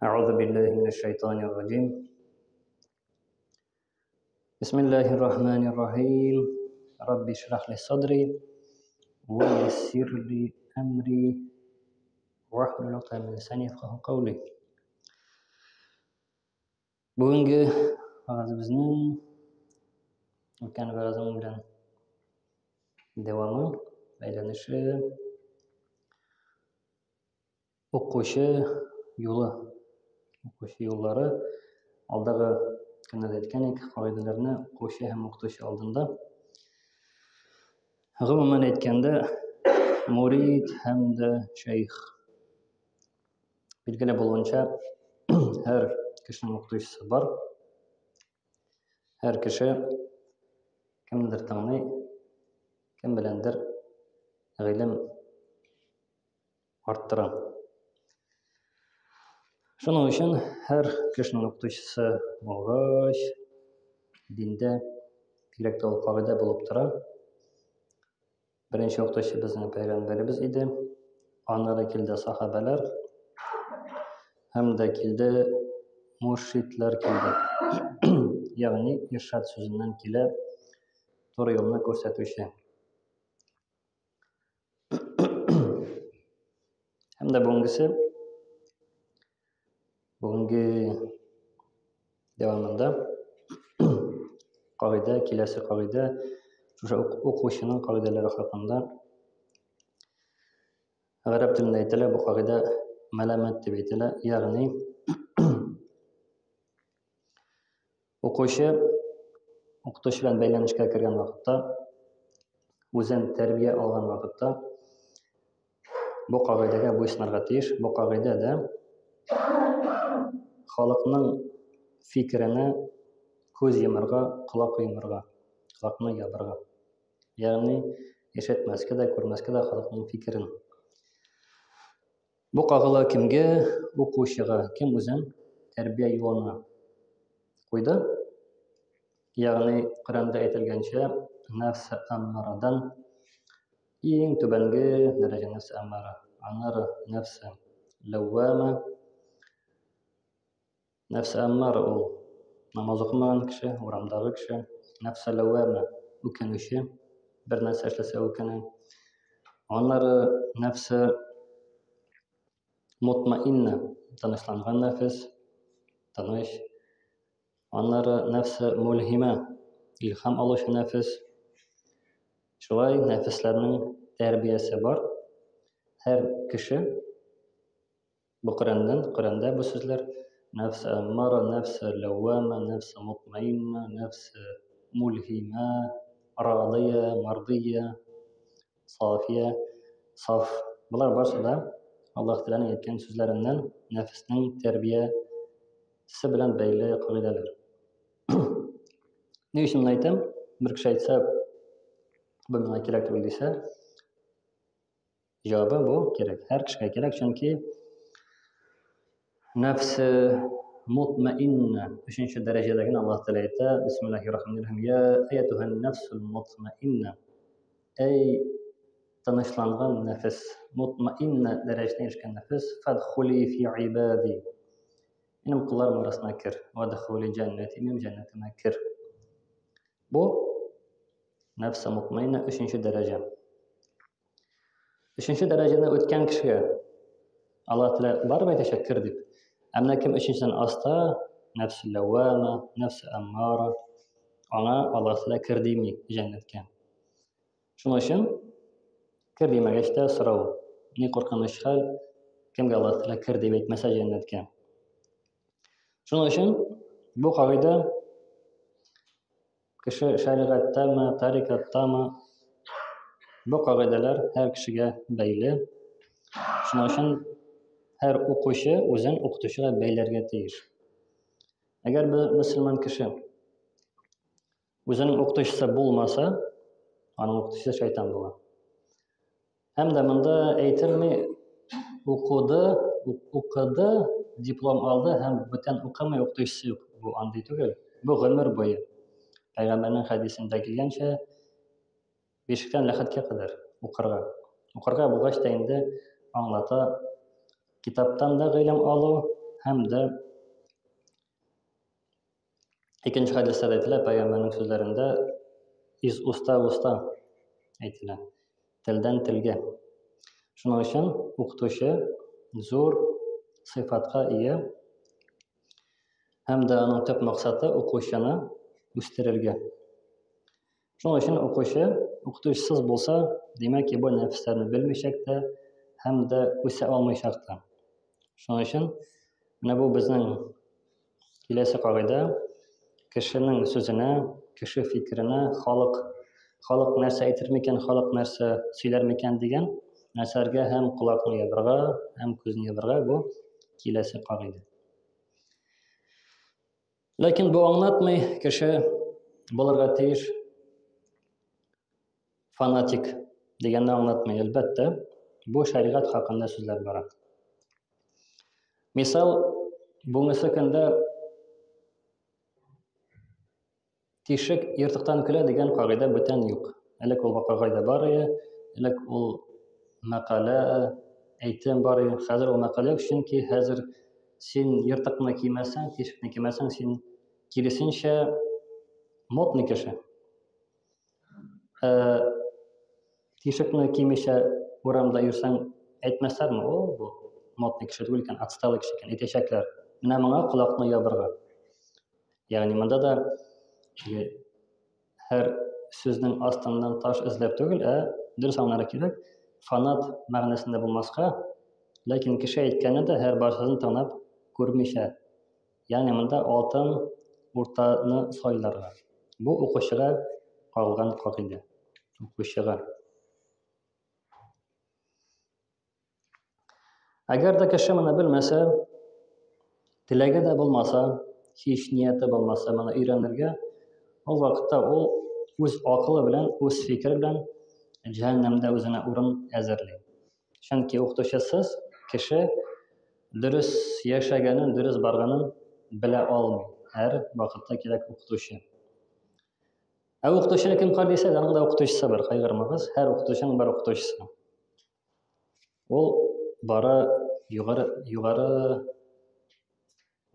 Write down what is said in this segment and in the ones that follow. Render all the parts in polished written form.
أعوذ بالله من الشيطان الرجيم. بسم الله الرحمن الرحيم. رب اشرح لي صدري ويسر لي أمري واحلل عقدة من لساني يفقهوا قولي. Бүгінгі вағазымыздың өткен вағазым белән дәвамы бәйләнеше укучы юлы. Укучы юллары алдағы көннәрдә әйткәнек, кагыйдәләрне укучы һәм укытучы алдында. Гомумән әйткәндә, мурид һәм дә шейх. Билгеле булганча, һәр кешенең укытучысы бар. Һәр кеше кемдер таңлый, кем беләндер гыйлем арттыра. Шуның өчен һәр кешенең укытучысы булгач, диндә бигрәк тә ул кагыйдә булып тора. Беренче укытучы безнең пәйгамбәребез иде. Аннары килде сахабалар һәм дә килде муршидлар килде. Ягъни иршад сүзеннән килә туры юлны күрсәтүче. Һәм дә бүгенге дәвамында кагыйдә, киләсе кагыйдә, шушы укучының кагыйдәләре хакында. Гарәп телендә әйтелә, бу кагыйдә мәләмәт дип әйтелә, ягъни укучы укытучы белән бәйләнешкә кергән вакытта, үзен тәрбия алган вакытта бу кагыйдәгә буйсынырга тиеш. Бу кагыйдәдә халыкның фикеренә күз йомырга, колак йомырга, колакны ябырга. Ягъни ишетмәскә дә, күрмәскә дә халыкның фикерен. Бу кагыла кемгә? Укучыга, кем үзен тәрбия юлына куйды. Ягъни Коръәндә әйтелгәнчә, нәфс әммарадан иң түбәнге дәрәҗә нәфс әммара. Аннары нәфс ләввама. Нәфс әммара ул намаз укымаган кеше, урамдагы кеше. Нәфс ләввама үкенүче, бер нәрсә эшләсә үкенә. Аннары нәфс мутмаинна, тынычланган нәфес, тыныч. Аннары нәфс мулһима, илһам алучы нәфес. Шулай нәфесләрнең тәрбиясе бар. Һәр кеше бу Коръәндә бу сүзләр нәфс әммара, нәфс ләввама, нәфс мутмаинна, нәфс мулһима, радия, мардия, сафия, саф. Булар барысы да Аллаһ Тәгаләнең әйткән сүзләреннән нәфеснең тәрбиясе белән бәйле кагыйдәләр. Ни өчен әйтәм? Бер кеше әйтсә, бу миңа кирәк түгел дисә, җавабы бу кирәк. Һәр кешегә кирәк, чөнки нәфс мутмаинна, 3нче дәрәҗәдә генә Аллаһ Тәгалә әйтә: Бисмиллаһир-рахманир-рахим. Я аятухан нәфсул мутмаинна. Эй тынычланган нәфес, мутмаинна дәрәҗәсенә ирешкән нәфес, фадхули фи ибади. Минем кулларым арасына кер. Вадхули җәннәти, минем җәннәтемә кер. Бу нәфс мутмаинна 3нче дәрәҗә. 3нче дәрәҗәне үткән кешегә Аллаһ Тәгалә барып әйтәчәк кер дип. Ә менә кем 3нчедән аста, нәфс ләввама, нәфс әммара, аңа Аллаһ Тәгалә кер дими җәннәткә. Шуның өчен кер димәгәч тә сорау. Ни куркыныч хәл, кемгә Аллаһ Тәгалә кер дип әйтмәсә җәннәткә. Шуның өчен бу кагыйдә кеше шәригатьтәме, тарикаттамы, бу кагыйдәләр һәр кешегә бәйле. Шуның өчен һәр укучы үзен укытучыга бәйләргә тиеш. Әгәр бер мөселман кеше үзенең укытучысы булмаса, аның укытучысы шайтан була. Һәм дә монда әйтелми, укыды, диплом алды һәм бүтән укымый, укытучысы юк. Бу андый түгел. Бу гомер буе. Пәйгамбәрнең хәдисендә килгәнчә, бишектән ләхәткә кадәр укырга. Укырга булгач та инде аңлата, китаптан да гыйлем алу Hem de ikinci hadiste de aytilar, Peygamber'in sözlerinde iz usta aytilar. Tilden tilge. Şunun için o'qituvchi zo'r sifatga ega hem de onun tüp maksatı o'quvchini o'stirarga. Şunun için o'qituvchisiz bo'lsa, demak bu nafslarni bilmayacakda hem de o'sa olmayacakda. Şunun için mana bu bizning kelasi qoida kishining so'zini, kishi fikrini, xalq narsa aytirmikan, xalq narsa suylarmikan degan narsalarga ham quloqni yo'dirg'a, ham ko'zni yo'dirg'a bu kelasi qoida. Lekin bu anlatmay kishi bo'larga tegish fanatik deganni anlatmay, albatta bu shariat haqida so'zlar bor. Misol, bunisi kunda teshik yirtiqdan kula degan qoida butun yo'q. Ilak ul qoida bor edi, ilak ul maqala aytim bor edi. Hozir u maqala yo'q, chunki hozir sen yirtiqni kiymasang, teshikni kiymasang, sen kirisincha modni kishi. Teshikni kiymisha o'ramda yursang aytmaslarmi? O bu modni kishi bo'lgan ekan, atstalik kishi ekan, etashaklar. Mana menga quloqni yo'dirg'a. Ya'ni bunda da her sözün astından taş izlep tugul, dürüst anlara kerak, fanat ma'nosida bo'lmasqa, lekin kishi aytganida her bir sözünü tanab ko'rmisha. Ya'ni bunda oltin o'rtani soylarga. Bu o'qishiga qolgan qoida. O'qishiga. Agarda kishi buni bilmasa, tilagida bo'lmasa, hech niyati bo'lmasa, mana o'rganirga o vaqtda o o'z aqli bilan, o'z fikri bilan jahannamda o'zini o'rin azarlaydi. Chunki o'qituvchisiz kishi durust yashaganini, durust borganini bila olmaydi. Har vaqtda kerak o'qituvchi. O'qituvchi kim qar desa, unda o'qituvchisi bor, qayg'urmag'iz. Har o'qituvchining bir o'qituvchisi. O bora yuqori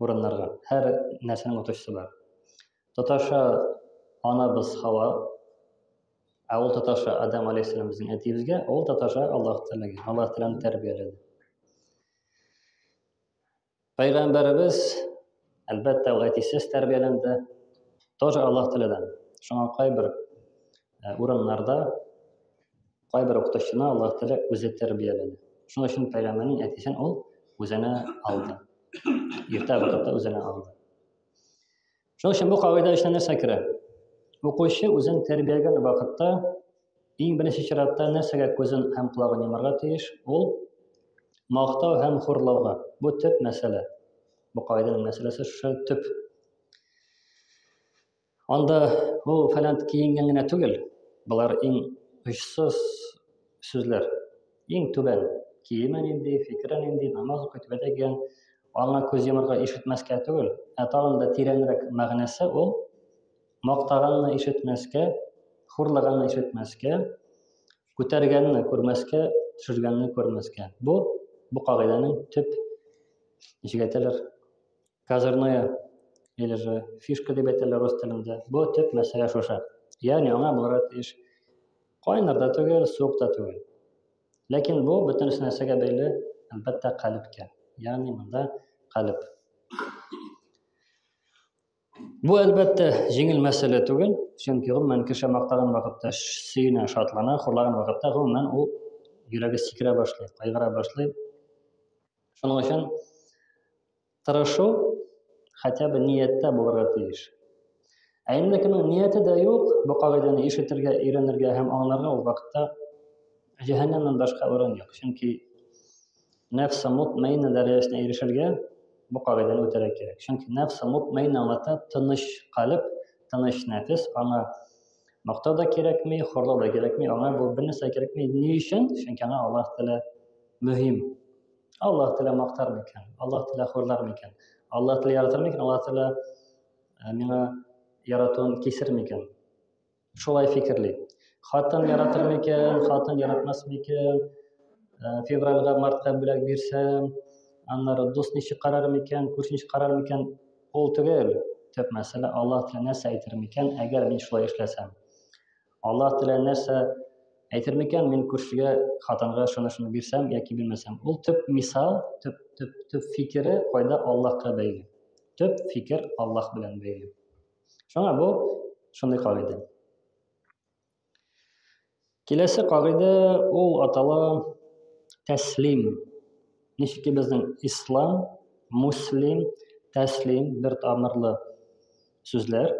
o'rinlarga har narsaning o'qituvchisi bor. Tatasha ana biz hava, avul tatasha Adam alayhissalomning aytibizga, ol tatasha Alloh taolani tarbiyaladi. Payg'ambarimiz albatta o'qitishsiz tarbiyalandi. To'g'ri Alloh taoladan. Shunga qay bir o'rinlarda qay bir o'qituvchini Alloh taolo o'zi tarbiyaladi. Shuning uchun payg'ambarning aytishidan ol o'zini oldi. Erta vaqtda o'zini oldi. Shuning uchun bu qoida ishdan narsa kiradi. O'quvchi o'zini tarbiyagan vaqtda eng birinchi sharoitda narsaga ko'zini ham quloqini yomarga tegish, ul maqtov ham xo'rlovga. Bu tip masala. Bu qoidaning masalasi shu tip. Onda bu falan kiyingangina tugul. Bular eng ushsiz so'zlar. Eng tuban kiyiman endi, fikran endi, namoz o'qitib degan аңа көз йомарга ишетмәскә түгел, тагында тирәнрәк мәгънәсе ул мактаганны ишетмәскә, хурлаганны ишетмәскә, күтәргәнне күрмәскә, төшергәнне күрмәскә. Бу кагыйданың төп җигәтәләр. Козырная или же фишка дип әйтәләр рус телендә. Бу төп мәсьәлә шуша. Ягъни аңа булырга тиеш кайнарда түгел, суыкта түгел. Ләкин бу бөтен нәрсәгә бәйле, әлбәттә калбкә. Yani bunda qalb. Bu albatta jengil masala tugul, chunki g'umman kishi maqtagan vaqtda suyuna, shodlana, xurlagan vaqtda g'umman u yuragi sikira boshlaydi, qayg'ura boshlaydi. Shuning uchun tirashuv хотя бы niyatda bo'lirga tegish. Endi kimning niyatida yo'q, bu qoidani eshitirga, o'rganirga ham anglarga u vaqtda jahannamdan boshqa o'rin yo'q. Chunki nafs mutmainna darajasına erişirge bu qoidani o'targa kerak. Chunki nafs mutmainna albatta tinish qalb, tinish nafs, ona maqtov da kerakmi, xo'rlov da kerakmi, ona bu bir narsa kerakmi? Ni uchun? Chunki ana Alloh taolo muhim. Alloh taolo maqtarmikan, Alloh taolo xo'rlarmikan, Alloh taolo yaratarmikan, Alloh taolo menga yaratuvni kesirmikan. Shulay fikrli. Xotin yaratarmikan, xotin yaratmasmikan? Fevralga martga bo'lak bersam, аннары дус ничек карар микән, күрше ничек карар микән, ул түгел. Төп мәсьәлә Аллаһ теле нәрсә әйтер микән, әгәр мин шулай эшләсәм. Аллаһ теле нәрсә әйтер микән, мин күршегә, хатынга шуны бирсәм яки бирмәсәм. Ул төп мисал, төп фикере кайда Аллаһка бәйле. Төп фикер Аллаһ белән бәйле. Шуңа бу шундый кагыйдә. Киләсе кагыйдә ул атала тәслим. Ничек безнең ислам, муслим, тәслим бер тамырлы сүзләр.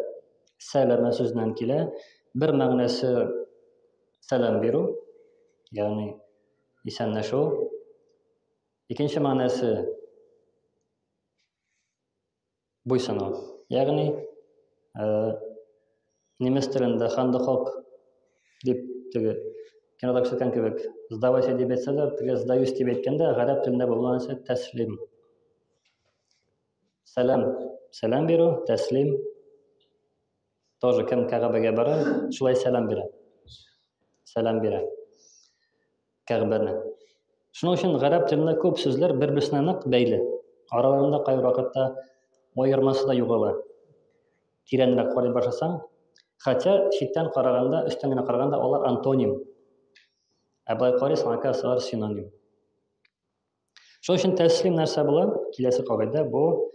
Сәләмә сүзнән килә. Бер мәгънәсе сәлам бирү, ягъни исәнләшү. Икенче мәгънәсе буйсыну. Ягъни немец телендә хандохок дип теге кинода күрсәткән кебек, сдавайся дип әйтсәләр, теге сдаюсь дип әйткәндә, гарәп телендә бу булганча тәслим. Сәлам бирү, тәслим. Тоже кем Кәгъбәгә бара, шулай сәлам бирә. Сәлам бирә. Кәгъбәне. Шуның өчен гарәп телендә күп сүзләр бер-берсенә нык бәйле. Араларында кай вакытта аермасы да югала. Тирәнрәк карый башласаң, хотя читтән караганда, өстән генә караганда алар антоним. Ә былай карыйсың, алар синоним. Шуның өчен тәслим нәрсә була? Киләсе кагыйдә бу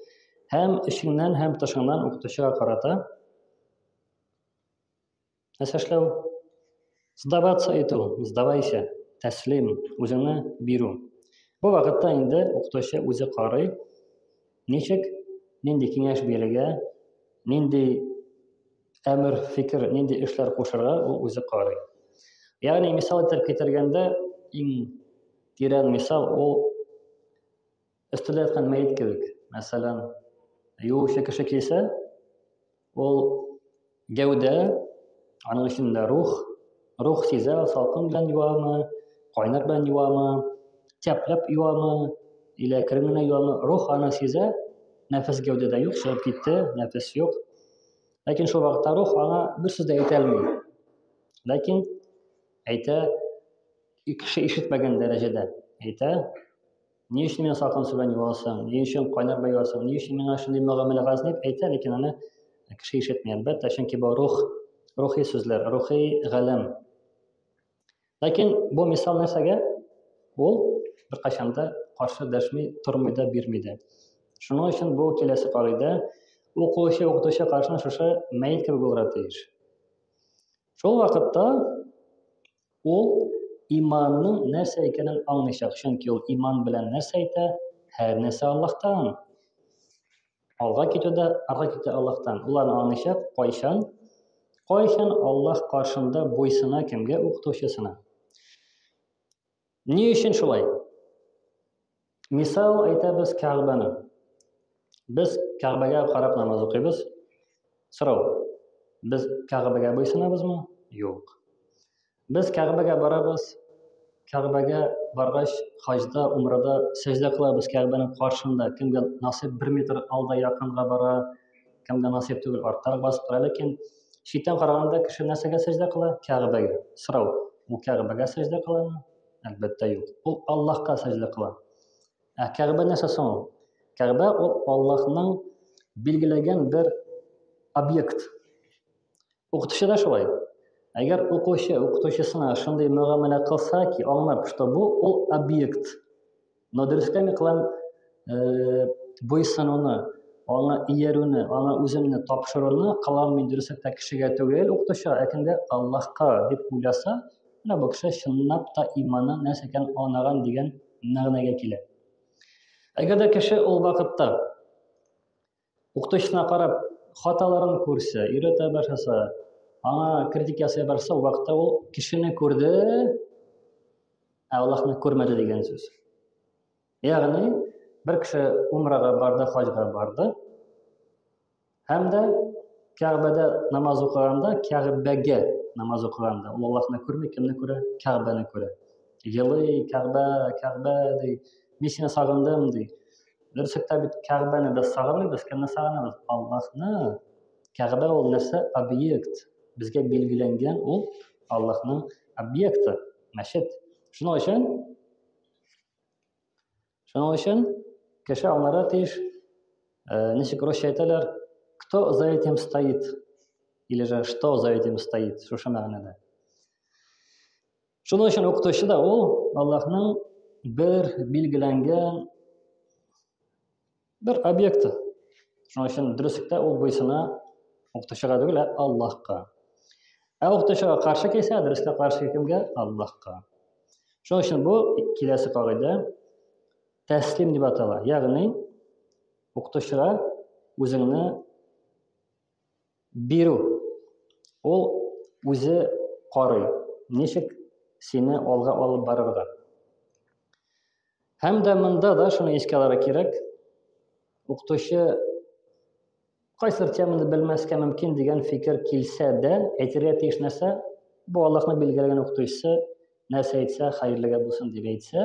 һәм ишеңнән, һәм тышыңнан укытучыга карата нәрсә эшләү? Сдаваться итү, сдавайся, тәслим, үзеңне бирү. Бу вакытта инде укытучы үзе карый, ничек, нинди киңәш бирергә, нинди әмер, фикер, нинди эшләр кушырга ул үзе карый. Ягъни мисал итеп китергәндә, иң тирән мисал ул өстәлдә яткан мәйет кебек. Мәсәлән, юучы кеше килсә, ул гәүдә, аның эчендә рух сизә, салкын белән юамы, кайнар белән юамы, тәпләп юамы, илә кирен генә юамы, рух аны сизә, нәфес гәүдәдә юк, чыгып китте, нәфес юк. Ләкин шул вакытта рух аңа бер сүз дә әйтә алмый. Ләкин әйтә, кеше ишетмәгән дәрәҗәдә әйтә, ни өчен миңа салкын су белән юасың, ни өчен кайнар белән юасың, ни өчен миңа шундый мөгамәлә кыласың дип әйтә, ләкин аны кеше ишетми, әлбәттә, чөнки бу рухи сүзләр, рухи галәм. Ләкин бу мисал нәрсәгә? Ул беркайчан да каршы дәшми, тормый да, бирми дә. Шуның өчен бу киләсе кагыйдә укытучы каршына шушы мәйет кебек булырга тиеш. Шул вакытта ул иманның нәрсә икәнен аңлыйчак, чөнки ул иман белән нәрсә әйтә? Һәр нәрсә Аллаһтан. Алга китүдә, арга китүдә Аллаһтан. Уларны аңлыйчак, кайчан Аллаһ каршында буйсына кемгә? Укытучысына. Ни өчен шулай? Мисал әйтәбез Кәгъбәне. Без Кәгъбәгә карап намаз укыйбыз. Сорау: без Кәгъбәгә буйсынабызмы? Юк. Без Кәгъбәгә барабыз. Кәгъбәгә баргач, хаҗда, умрада сәҗдә кылабыз Кәгъбәнең каршында. Кемгә насыйп 1 метр алда якынга бара, кемгә насыйп түгел, арттарак басып тора. Ләкин читтән караганда кеше нәрсәгә сәҗдә кыла? Кәгъбәгә. Сорау: ул Кәгъбәгә сәҗдә кыламы? Әлбәттә юк. Ул Аллаһка сәҗдә кыла. Ә Кәгъбә нәрсә соң ул? Кәгъбә ул Аллаһның билгеләгән бер объект. Укытучы да шулай. Әгәр укытучысына шундый мөгамәлә кылса ки, аңлап, что бу ул объект. Но дөрескәме кылам буйсынуны, аңа иярүне, аңа үземне тапшыруны кылам мин дөреслектә кешегә түгел, укытучыга, әкендә Аллаһка дип уйласа, менә бу кеше чынлап та иманның нәрсә икәнен аңлаган дигән мәгънәгә килә. Әгәр дә кеше ул вакытта укытучысына карап хаталарын күрсә, өйрәтә башласа, аңа критика ясый башласа, ул вакытта ул кешене күрде, ә Аллаһны күрмәде дигән сүз. Ягъни бер кеше умрага барды, хаҗга барды, һәм дә Кәгъбәдә намаз укыганда, Кәгъбәгә намаз укыганда, ул Аллаһны күрми, кемне күрә? Кәгъбәне күрә. Елый, Кәгъбә ди, мин сине сагындым ди. Дөреслектә бит Кәгъбәне без сагынмыйбыз, кемне сагынабыз? Аллаһны. Кәгъбә ул нәрсә? Объект. Безгә билгеләнгән ул Аллаһның объекты, мәчет. Шуның өчен Кеше аңларга тиеш, ничек русча әйтәләр, кто за этим стоит, или же что за этим стоит, шушы мәгънәдә. Шуның өчен укытучы да ул Аллаһның бер билгеләнгән бер объекты. Шуның өчен дөреслектә ул буйсына укытучыга түгел, Аллаһка. Укытучыга каршы килсә, дөрескә каршы кемгә? Аллаһка. Шуның өчен бу киләсе кагыйдә тәслим дип атала. Ягъни укытучыга үзеңне бирү. Ул үзе карый, ничек сине алга алып барырга. Һәм дә монда да шуны искә алырга кирәк. Укытучы кайсыр теманы белмәскә мөмкин дигән фикер килсә дә, әйтергә тиеш нәрсә? Бу Аллаһның билгеләгән укытучысы нәрсә әйтсә, хәерлегә булсын дип әйтсә,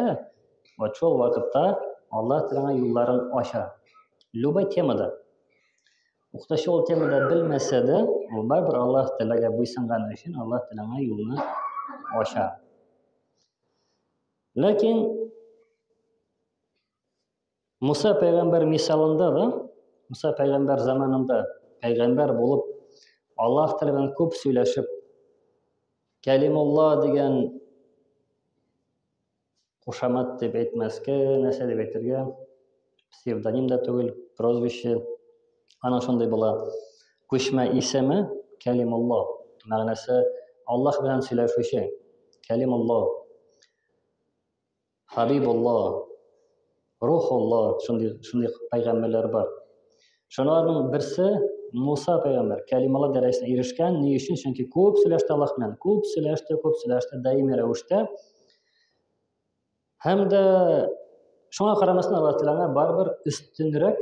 вот шул вакытта Аллаһ теләгән юлларын ача. Любой темада. Укытучы ул темада белмәсә дә, ул барыбер Аллаһ теләгә буйсынган өчен Аллаһ теләгән юлны ача. Ләкин Муса пәйгамбәр мисалында да, Муса пәйгамбәр заманында пәйгамбәр булып, Аллаһ теләгән күп сөйләшеп, Кәлимулла дигән кушамат дип әйтмәскә, нәрсә дип әйтергә, псевдоним да түгел, прозвище, ана шундый була. Күчмә исеме Кәлимулла. Мәгънәсе Аллаһ белән сөйләшүче. Кәлимулла. Хабибулла. Рухулла. Шундый пәйгамбәрләр бар. Шуларның берсе Муса пәйгамбәр. Кәлимулла дәрәҗәсенә ирешкән. Ни өчен? Чөнки күп сөйләште Аллаһ белән. Күп сөйләште даими рәвештә. Һәм дә шуңа карамастан Аллаһ Тәгалә барбер өстенрәк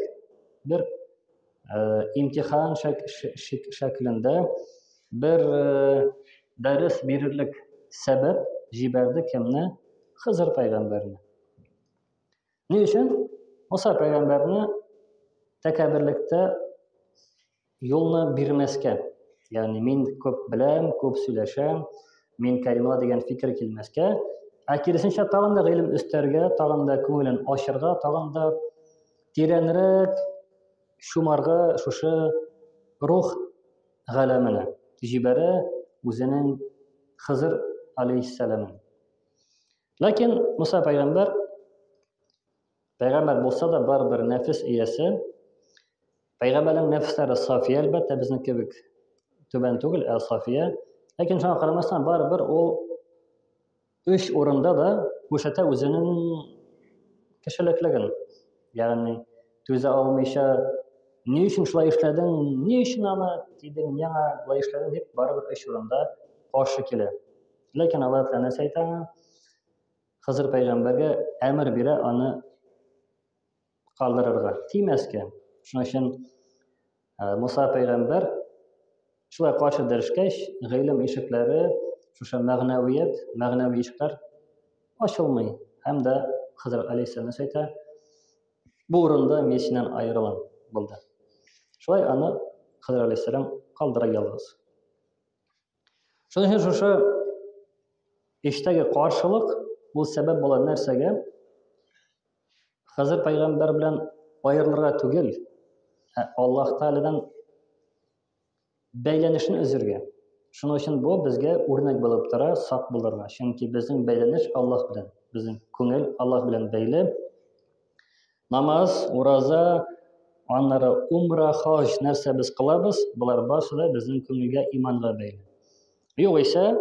бер имтихан шәклендә бер дәрес бирерлек сәбәп җибәрде кемне? Хызыр пәйгамбәрне. Ни өчен? Муса пәйгамбәрне тәкәбберлектә юлны бирмәскә. Ягъни мин күп беләм, күп сөйләшәм, мин Кәлимулла дигән фикер килмәскә, киресенчә тагын да гыйлем өстәргә, тагын да күңелен ачырга, тагын да тирәнрәк шумарга шушы рух галәменә җибәрә үзенең Хызыр алейһиссаламын. Ләкин Муса пәйгамбәр булса да барбер нәфес иясе. Пәйгамбәрнең нәфесләре сафия, әлбәттә безнең кебек түбән түгел, сафия. Ләкин шуңа карамастан барбер ул өч урында да күрсәтә үзенең кешелеклеген. Ягъни түзә алмыйча, ни өчен шулай эшләдең, ни өчен аны тидең, яңа булай эшләдең дип барбер өч урында каршы килә. Ләкин Аллаһ Тәгалә нәрсә әйтә? Хызыр пәйгамбәргә әмер бирә аны калдырырга, тимәскә. Шуның өчен Муса пәйгамбәр шулай каршы дәрешкәч, гыйлем ишекләре, шушы мәгънәви ишекләр ачылмый. Һәм дә Хызыр алейһиссалам нәрсә әйтә? Бу урында мин синнән аерылам булды. Шулай аны Хызыр алейһиссалам калдыра ялгыз. Шуның өчен шушы иштәге каршылык бу сәбәп була нәрсәгә? Хызыр пәйгамбәр белән аерылырга түгел, Аллаһ Тәгаләдән бәйләнешне үзергә. Шуның өчен бу безгә үрнәк булып тора, сак булырга. Чөнки безнең бәйләнеш Аллаһ белән, безнең күңел Аллаһ белән бәйле. Намаз, ураза, аннары умра, хаҗ нәрсә без кылабыз, булар барысы да безнең күңелгә, иманга бәйле. Югыйсә,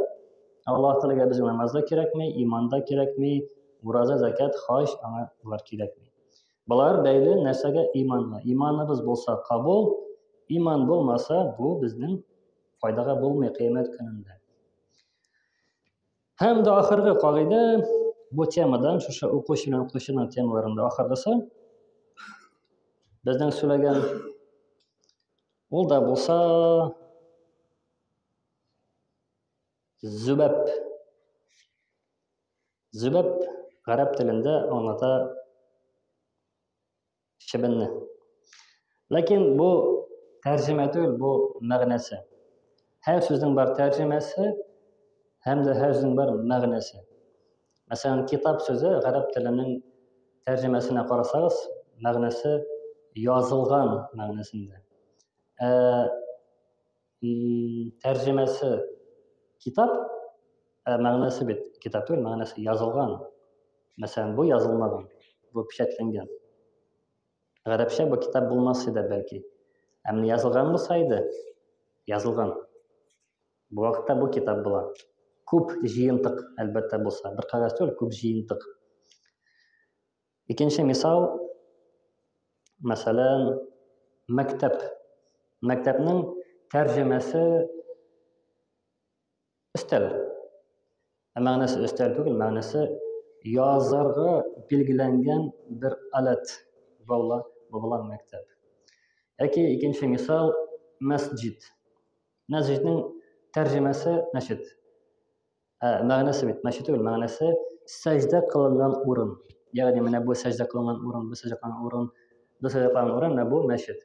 Аллаһ Тәгаләгә безнең намаз да кирәкми, иман да кирәкми, ураза, закат, хаҗ, аңа булар кирәкми. Булар бәйле нәрсәгә? Иманга. Иманыбыз булса кабул, иман булмаса, бу безнең файдага булмый кыямәт көнендә. Һәм дә ахыргы кагыйдә бу темадан, шушы укучы белән укучының темаларында ахыргысы, безнең сөйләгән ул да булса зүбәп. Зүбәп гарәп телендә аңлата чебенне. Ләкин бу тәрҗемә түгел, бу мәгънәсе. Һәр сүзнең бар тәрҗемәсе, һәм дә һәр сүзнең бар мәгънәсе. Мәсәлән, китап сүзе гарәп теленең тәрҗемәсенә карасагыз, мәгънәсе язылган мәгънәсендә. Тәрҗемәсе китап, мәгънәсе бит китап түгел, мәгънәсе язылган. Мәсәлән, бу язылмаган, бу печатләнгән. Гарәпчә бу китап булмас иде бәлки. Ә менә язылган булса иде, язылган. Бу вакытта бу китап була. Күп җыентык әлбәттә булса, бер кагаз түгел, күп җыентык. Икенче мисал, мәсәлән, мәктәп. Мәктәпнең тәрҗемәсе өстәл. Мәгънәсе өстәл түгел, мәгънәсе язарга билгеләнгән бер алат. Бу була мәктәп. Яки икенче мисал, мәсҗид. Мәсҗиднең тәрҗемәсе мәчет. Мәгънәсе бит мәчет түгел, мәгънәсе сәҗдә кылынган урын. Ягъни менә бу сәҗдә кылынган урын, бу сәҗдә кылынган урын, бу сәҗдә кылынган урын, менә бу мәчет.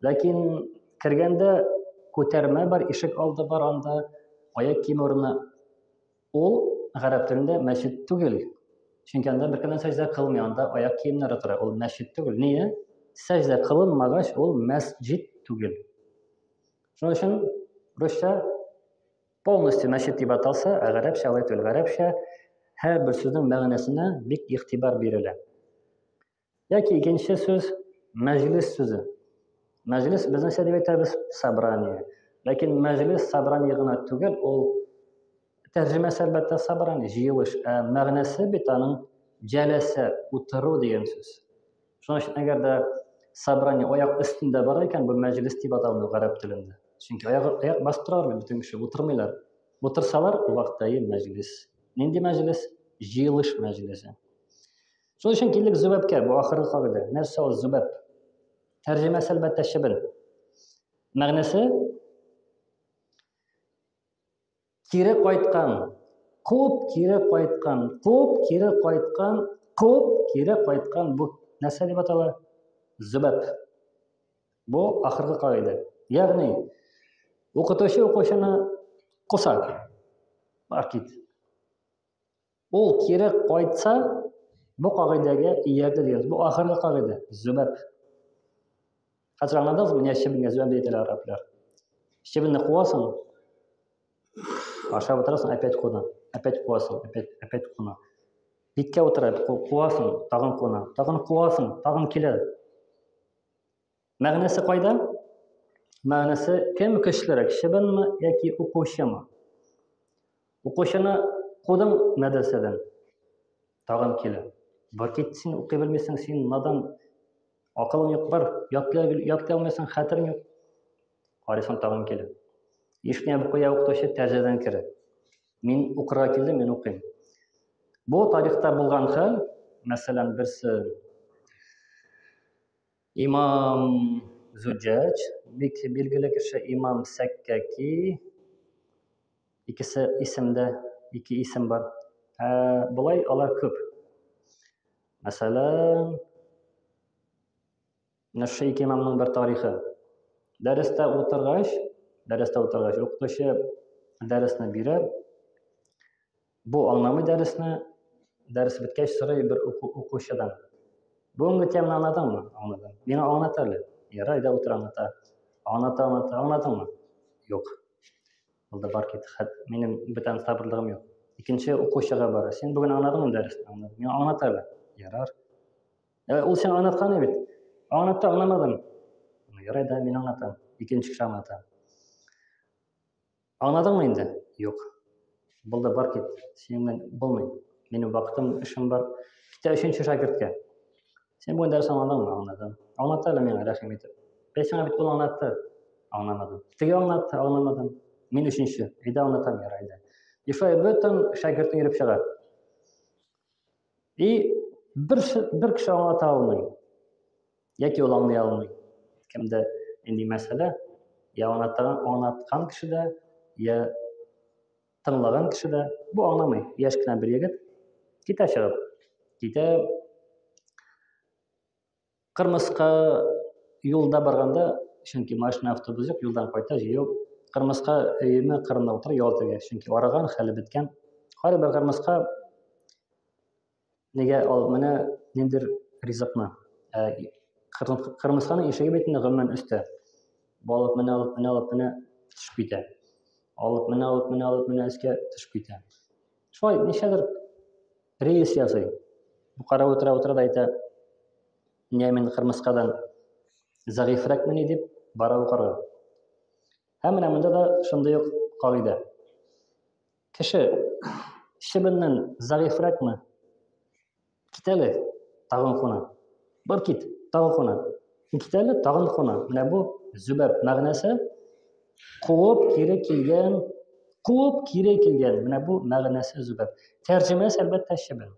Ләкин кергәндә күтәрмә бар, ишек алды бар, анда аяк кием урыны. Ул гарәп телендә мәчет түгел. Чөнки анда беркемнән сәҗдә кылмый, анда аяк киемнәре тора. Ул мәчет түгел. Нигә? Сәҗдә кылынмагач, ул мәсҗид түгел. Шуның өчен русча полностью мәчет дип аталса, гарәпчә алай түгел. Гарәпчә һәрбер сүзнең мәгънәсенә бик игътибар бирелә. Яки икенче сүз мәҗлес сүзе. Мәҗлес безнең әдәбиятта без собрание. Ләкин мәҗлес собрание гына түгел, ул тәрҗемәсе әлбәттә собрание, җыелыш. Мәгънәсе бит аның җәләсә, утыру дигән сүз. Шуның өчен әгәр дә собрание аяк өстендә бар икән, бу мәҗлес дип аталмый гарәп телендә. Чөнки аяк басып торалар бөтен кеше, утырмыйлар. Утырсалар, ул вакытта мәҗлес. Нинди мәҗлес? Җыелыш мәҗлесе. Шуның өчен килдек зөбәпкә, бу ахыргы кагыйдә. Нәрсә ул зөбәп? Тәрҗемәсе әлбәттә чебен. Мәгънәсе кире кайткан, күп кире кайткан, күп кире кайткан, күп кире кайткан. Бу нәрсә дип атала? Зөбәп. Бу ахыргы кагыйдә. Ягъни укытучы укучыны куса. Бар кит. Ул кире кайтса, бу кагыйдәгә иярде дигән. Бу ахыргы кагыйдә. Зөбәп. Хәзер аңладыңызмы, нигә чебенгә зөбәп әйтәләр араплар? Чебенне куасың, ашап утырасың, опять куна, опять куасың, опять куна. Биткә утырып, куасың, тагын куна, тагын куасың, тагын килә. Мәгънәсе кайда? Мәгънәсе кем көчлерәк, чебенме яки укучымы? Укучыны кудың мәдрәсәдән, тагын килә. Бар кит, син укый белмисең, син надан, акылың юк, бар, ятлый алмыйсың, хәтерең юк. Карыйсың, тагын килә. Ишекне ябып куя укытучы, тәрҗемәдән керә. Мин укырга килдем, мин укыйм. Бу тарихта булган хәл, мәсәлән, берсе Имам Зуджаҗ, бик билгеле кеше Имам Сәккәки, икесе исемдә, ике исем бар. Булай алар күп. Мәсәлән, Нәши ике имамның бер тарихы. Дәрестә утыргач, укытучы дәресне бирә. Бу аңламый дәресне, дәрес беткәч сорый бер укучыдан. Бүгенге теманы аңладыңмы? Аңладым. Миңа аңлат әле. Ярый да утыр аңлата. Аңладыңмы? Юк. Ул да бар кит. Минем бүтән сабырлыгым юк. Икенче укучыга бара. Син бүген аңладыңмы дәресне? Аңладым. Миңа аңлат әле. Ярар. Ул син аңлаткан бит. Аңлатты, аңламадым. Ярый да, мин аңлатам. Икенче кеше аңлата. Аңладыңмы инде? Юк. Булды, бар кит. Синең белән булмый. Минем вакытым, эшем бар. Китә өченче шагирткә. Син бүген дәрес аңладыңмы? Аңладым. Аңлат әле миңа, рәхим итеп. Сиңа бит ул аңлатты. Аңламадым. Теге аңлатты, аңламадым. Мин өченче. Әйдә аңлатам, ярый да. Шулай бөтен шагиртне йөреп чыга. И бер кеше аңлата алмый. Яки ул аңлый алмый. Кемдә инде мәсьәлә, я аңлаткан кешедә, я тыңлаган кешедә, бу аңламый. Яшь кенә бер егет китә чыгып. Китә Кырмыска юлда барганда, чөнки машина автобус юк, юлдан кайта, җыю. Кырмыска өеме кырында утыр, ял тегә, чөнки арыган, хәле беткән. Һәр бер кырмыска нигә ал менә ниндер ризыкны. Кырмысканын ишеги бетинде гомумән өстә. Балык менә төшеп китә. Алып менә өскә төшеп китә. Шулай ничәдер рейс ясый. Бу карап утыра да әйтә, менә мин кырмыскадан зәгыйфрәкмени дип бара укырга. Һәм менә монда да шундый ук кагыйдә. Кеше чебеннән зәгыйфрәкме? Кит әле, тагын куна. Бар кит, тагын куна. Кит әле, тагын куна. Менә бу зүбәп мәгънәсе куып кире килгән. Менә бу мәгънәсе зүбәп. Тәрҗемәсе әлбәттә чебен.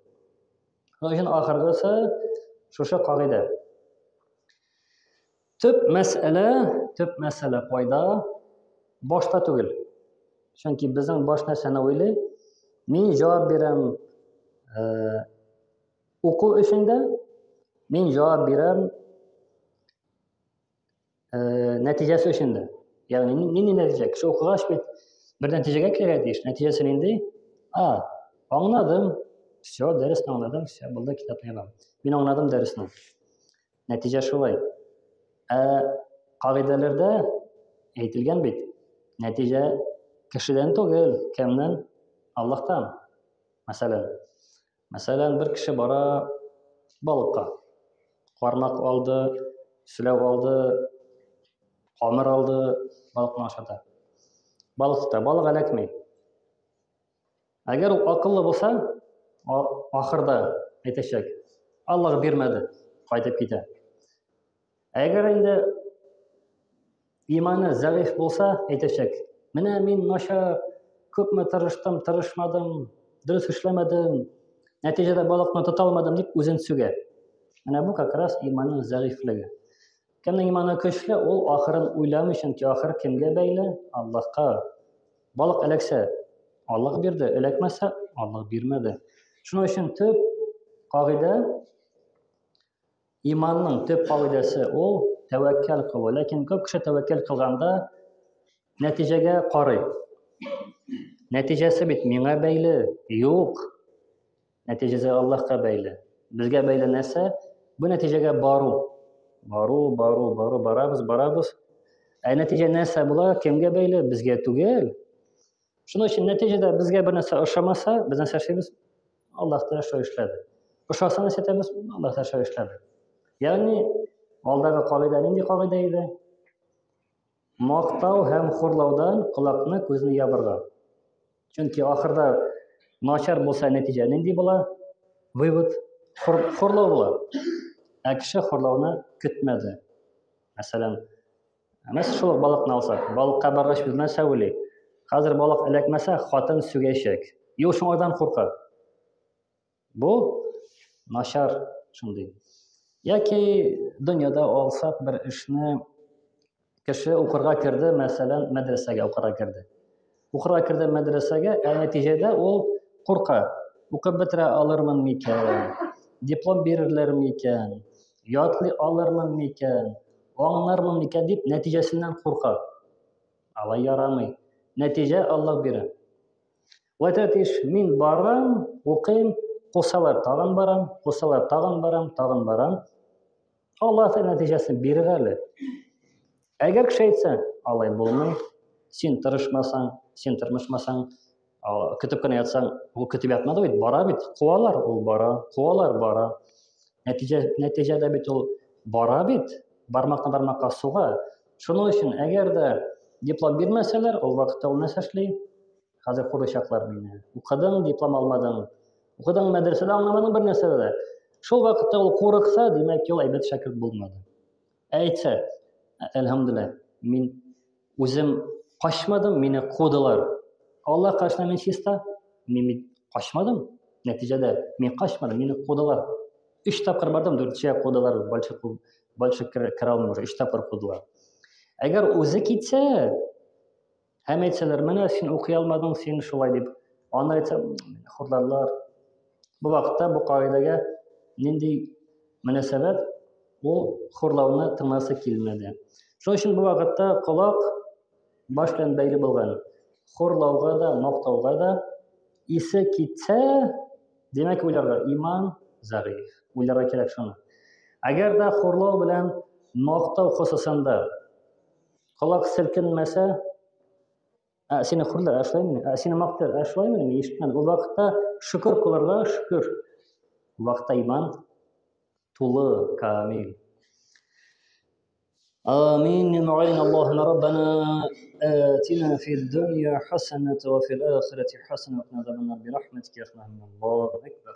Шуның ахыргысы шушы кагыйдә. Төп мәсьәлә кайда? Башта түгел. Чөнки безнең баш нәрсәне уйлый? Мин җавап бирәм уку өчендә, мин җавап бирәм нәтиҗәсе өчендә. Ягъни нинди нәтиҗә? Кеше укыгач бит бер нәтиҗәгә килергә тиеш. Нәтиҗәсе нинди? Аңладым. Всё, дәресне аңладым. Всё, булды, китапны ябам. Мин аңладым дәресне. Нәтиҗә шулай. Кагыйдәләрдә әйтелгән бит. Нәтиҗә кешедән түгел, кемнән? Аллаһтан. Мәсәлән, бер кеше бара балыкка. Кармак алды, сүләк алды, камыр алды, балыкны ашата. Балык эләкми. Әгәр ул акыллы булса, ахырда әйтәчәк: Аллаһ бирмәде, кайтып китә. Әгәр инде иманы зәгыйф булса, әйтәчәк: Менә мин начар, күпме тырышмадым, дөрес эшләмәдем, нәтиҗәдә балыкны тота алмадым дип үзен сүгә. Менә бу как раз иманның зәгыйфлеге. Кемнең иманы көчле, ул ахырын уйламый, чөнки ахыр кемгә бәйле? Аллаһка. Балык эләксә, Аллаһ бирде, эләкмәсә, Аллаһ бирмәде. Шуның өчен төп кагыйдә, иманның төп кагыйдәсе ул тәвәккәл кылу. Ләкин күп кеше тәвәккәл кылганда нәтиҗәгә карый. Нәтиҗәсе бит миңа бәйле. Юк. Нәтиҗәсе Аллаһка бәйле. Безгә бәйле нәрсә? Бу нәтиҗәгә бару. Барабыз. Нәтиҗә нәрсә була? Кемгә бәйле? Безгә түгел. Шуның өчен нәтиҗәдә безгә бер нәрсә ошамаса, без нәрсә эшлибез? Аллаһ та шулай эшләде. Ошаса нәрсә итәбез? Аллаһ та шулай эшләде. Ягъни алдагы кагыйдә нинди кагыйдә иде? Мактау һәм хурлаудан колакны, күзне ябырга. Чөнки ахырда начар булса, нәтиҗә нинди була? Вывод хурлау була. Кеше хурлауны көтмәде. Мәсәлән, шул балыкны алсак, балыкка баргач без нәрсә уйлый? Хәзер балык эләкмәсә, хатын сүгәчәк. Юк, шуңардан курка. Бу начар шундый. Яки дөньяда алсак бер эшне, кеше укырга кирде, мәсәлән, мәдрәсәгә укырга кирде. Мәдрәсәгә, нәтиҗәдә ул курка. Укып бетерә алырмын микән? Диплом бирерләр микән? Ятлый алырмын микән? Аңлармын микән дип нәтиҗәсеннән курка. Алай ярамый. Нәтиҗә Аллаһ бирә. Мин барам, укыйм, кусалар тагын барам. Аллаһ нәтиҗәсен бирер әле. Әгәр кеше әйтсә, алай булмый, син тырышмасаң, көтеп кенә ятсаң, ул көтеп ятмады бит, бара бит, куалар бара. Нәтиҗәдә бит ул бара бит, бармакка суга. Шуның өчен, әгәр дә диплом бирмәсәләр, ул вакытта ул нәрсә эшли? Хәзер курычаклар мине. Укыдың, диплом алмадың. Укыдың, мәдрәсәдә аңламадың бер нәрсәдә дә. Шул вакытта ул курыкса, димәк, ул әйбәт шәкерт булмады. Әйтсә, әлхәмдүлилләһ, мин үзем качмадым, мине кудылар. Аллаһ каршысында мин чиста, мин качмадым. Нәтиҗәдә мин качмадым, мине кудылар. 3 тапкыр бардым, 4-чә кудылар, больше керә алмыйм уже, 3 тапкыр кудылар. Әгәр үзе китсә, һәм әйтсәләр, менә син укый алмадың, син шулай дип, аны әйтсә, хурларлар. Бу вакытта бу кагыйдәгә нинди мөнәсәбәт? Ул хурлауны тыңласы килмәде. Шуның өчен бу вакытта колак баш белән бәйле булган. Хурлауга да, мактауга да исе китсә, димәк уйларга, иман зәгыйф. Уйларга кирәк шуны. Agarda xo'rlov bilan maqtov qilsasanda quloq silkinmasa, seni hurlar ashulaymini, seni maqtar ashulaymini eshitmadi. O vaqtda shukr qilarlar, shukr. Bu vaqtda iymon to'liq, kamil. آمين يا معين. اللهم ربنا آتنا في الدنيا حسنة وفي الآخرة حسنة وقنا عذاب النار برحمتك يا أرحم الراحمين. الله أكبر.